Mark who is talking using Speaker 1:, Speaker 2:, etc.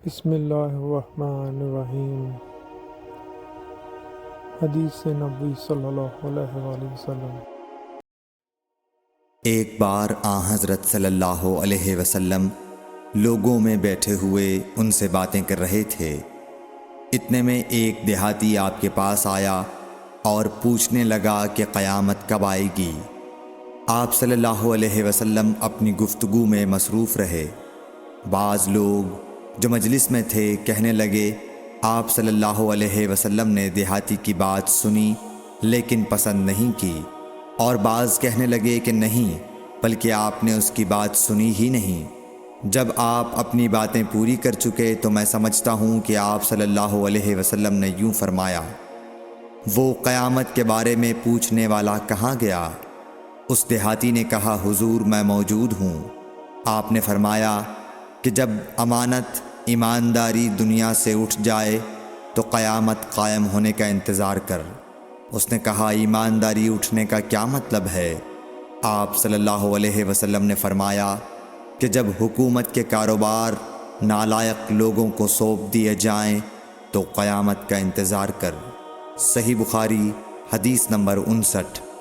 Speaker 1: بسم اللہ الرحمن الرحیم۔ حدیث نبوی صلی اللہ علیہ وآلہ وسلم۔
Speaker 2: ایک بار حضرت صلی اللہ علیہ وسلم لوگوں میں بیٹھے ہوئے ان سے باتیں کر رہے تھے۔ اتنے میں ایک دیہاتی آپ کے پاس آیا اور پوچھنے لگا کہ قیامت کب آئے گی؟ آپ صلی اللہ علیہ وسلم اپنی گفتگو میں مصروف رہے۔ بعض لوگ جو مجلس میں تھے کہنے لگے، آپ صلی اللہ علیہ وسلم نے دیہاتی کی بات سنی لیکن پسند نہیں کی، اور بعض کہنے لگے کہ نہیں، بلکہ آپ نے اس کی بات سنی ہی نہیں۔ جب آپ اپنی باتیں پوری کر چکے تو میں سمجھتا ہوں کہ آپ صلی اللہ علیہ وسلم نے یوں فرمایا، وہ قیامت کے بارے میں پوچھنے والا کہاں گیا؟ اس دیہاتی نے کہا، حضور میں موجود ہوں۔ آپ نے فرمایا کہ جب امانت ایمانداری دنیا سے اٹھ جائے تو قیامت قائم ہونے کا انتظار کر۔ اس نے کہا، ایمانداری اٹھنے کا کیا مطلب ہے؟ آپ صلی اللہ علیہ وسلم نے فرمایا کہ جب حکومت کے کاروبار نالائق لوگوں کو سونپ دیے جائیں تو قیامت کا انتظار کر۔ صحیح بخاری حدیث نمبر 59۔